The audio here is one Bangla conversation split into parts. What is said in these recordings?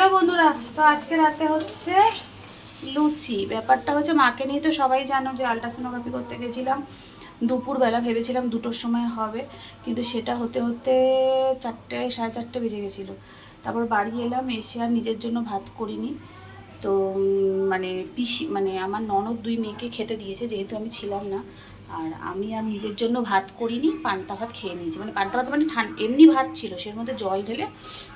হ্যালো বন্ধুরা, তো আজকে রাতে হচ্ছে লুচি। ব্যাপারটা হচ্ছে মাকে নিয়ে তো সবাই জানো যে আল্ট্রাসোনোগ্রাফি করতে গেছিলাম দুপুরবেলা, ভেবেছিলাম 2টোর সময় হবে, কিন্তু সেটা হতে হতে 4টে সাড়ে 4টে বেজে গেছিলো। তারপর বাড়ি এলাম, এসে আর নিজের জন্য ভাত করিনি। তো মানে পিসি মানে আমার ননদ 2 মেয়েকে খেতে দিয়েছে, যেহেতু আমি ছিলাম না। আর আমি আর নিজের জন্য ভাত করিনি, পান্তা ভাত খেয়ে নিয়েছি। মানে পান্তা ভাত মানে এমনি ভাত ছিল, সের মধ্যে জল ঢেলে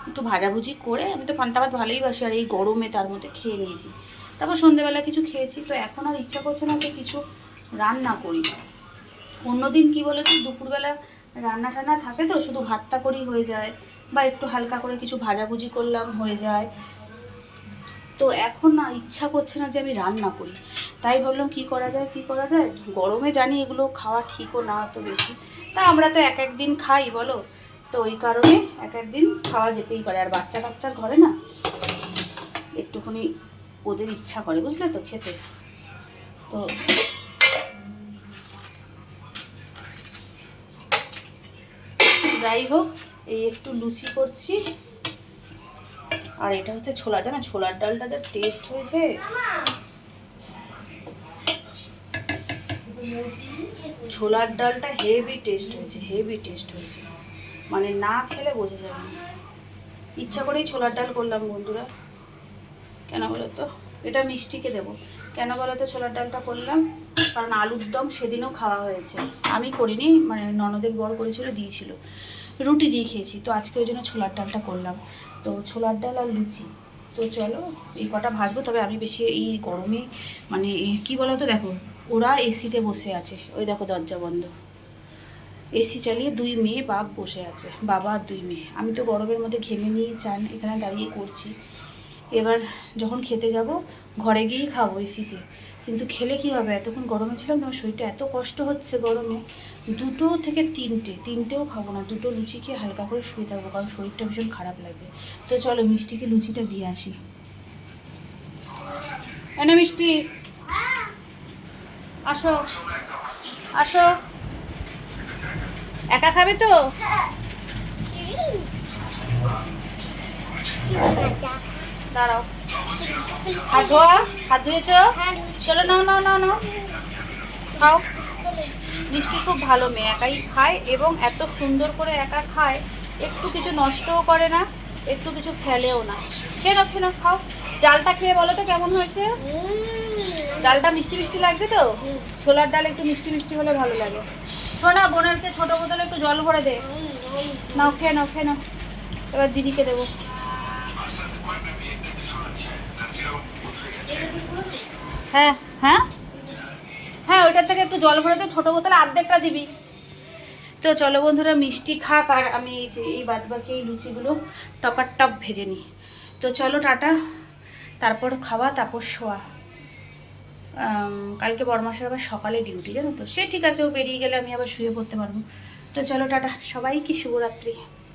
একটু ভাজাভুজি করে, আমি তো পান্তা ভাত ভালোই বাসি, আর এই গরমে তার মধ্যে খেয়ে নিয়েছি। তারপর সন্ধ্যেবেলা কিছু খেয়েছি। তো এখন আর ইচ্ছা করছে না যে কিছু রান্না করি। অন্যদিন কি বলেছি, দুপুরবেলা রান্না টান্না থাকে তো শুধু ভাতটা করেই হয়ে যায়, বা একটু হালকা করে কিছু ভাজাভুজি করলাম হয়ে যায়। তো এখন না ইচ্ছা করছে না যে আমি রান্না করি। তাই ভাবলাম কি করা যায়। গরমে জানি এগুলো খাওয়া ঠিকও না তো বেশি, তা আমরা তো এক দিন খাই বলো। তো ওই কারণে এক দিন খাওয়া যেতেই পারে। আর বাচ্চা কাচ্চার ঘরে না একটুখানি ওদের ইচ্ছা করে, বুঝলে তো, খেতে। তো যাই হোক, এই একটু লুচি করছি। আর এটা হচ্ছে ছোলা, জানা ছোলার ডালটা যা টেস্ট হয়েছে। ছোলার ডালটা হেভি টেস্ট হয়েছে, মানে না খেলে বোঝা যাবে না। ইচ্ছা করেই ছোলার ডাল করলাম বন্ধুরা। কেন বলো তো, এটা মিষ্টিকে দেবো। কেন বলো তো ছোলার ডালটা করলাম, কারণ আলুর দম সেদিনও খাওয়া হয়েছে, আমি করিনি, মানে ননদের বর করেছিল, দিয়েছিল, রুটি দিয়ে খেয়েছি। তো আজকে ওই জন্য ছোলার ডালটা করলাম। তো ছোলার ডাল আর লুচি। তো চলো এই কটা ভাজবো। তবে আমি বেশি এই গরমে মানে কি বলো তো, দেখো ওরা এসিতে বসে আছে, ওই দেখো দরজা বন্ধ, এসি চালিয়ে 2 মেয়ে বাপ বসে আছে, বাবা আর 2 মেয়ে। আমি তো গরমের মধ্যে ঘেমে নিয়ে চান এখানে দাঁড়িয়ে করছি। এবার যখন খেতে যাব ঘরে গিয়েই খাবো এসিতে, কিন্তু খেলে কি হবে, এতক্ষণ গরমে ছিলাম না, শরীরটা এত কষ্ট হচ্ছে গরমে। 2টো থেকে 3টেও খাবো না, 2টো লুচি খেয়ে হালকা করে শুয়ে থাকবো, কারণ শরীরটা ভীষণ খারাপ লাগছে। তো চলো মিষ্টিকে লুচিটা দিয়ে আসি। এনে মিষ্টি, আসো আসো, একা খাবে তো? দাঁড়াও, হাত ধোয়া, হাত ধুয়েছ? চলো নাও নাও নাও নাও, খাও। মিষ্টি খুব ভালো মেয়ে, একাই খায় এবং এত সুন্দর করে একা খায়, একটু কিছু নষ্টও করে না, একটু কিছু ফেলেও না। খেয়ে নাও খাও। ডালটা খেয়ে বলো তো কেমন হয়েছে। ডালটা মিষ্টি মিষ্টি লাগছে তো? ছোলার ডাল একটু মিষ্টি মিষ্টি হলে ভালো লাগে। শোনা, বোনেরকে ছোটো বোতলে একটু জল ভরে দে। নাও খেয়ে নাও। এবার দিদিকে দেবো। হ্যাঁ হ্যাঁ হ্যাঁ, ওইটার থেকে একটু জল ভরে দে, ছোটো বোতলে অর্ধেকটা দিবি। তো চলো বন্ধুরা মিষ্টি খাক, আর আমি এই যে এই বাদবাকি এই লুচিগুলো টপ ভেজে নিই। তো চলো টাটা, তারপর খাওয়া, তারপর শোয়া। কালকে বড়মাসের আবার সকালে ডিউটি, জানো তো। সে ঠিক আছে, ও বেরিয়ে গেলে আমি আবার শুয়ে পড়তে পারবো। তো চলো টাটা, সবাইকে শুভরাত্রি।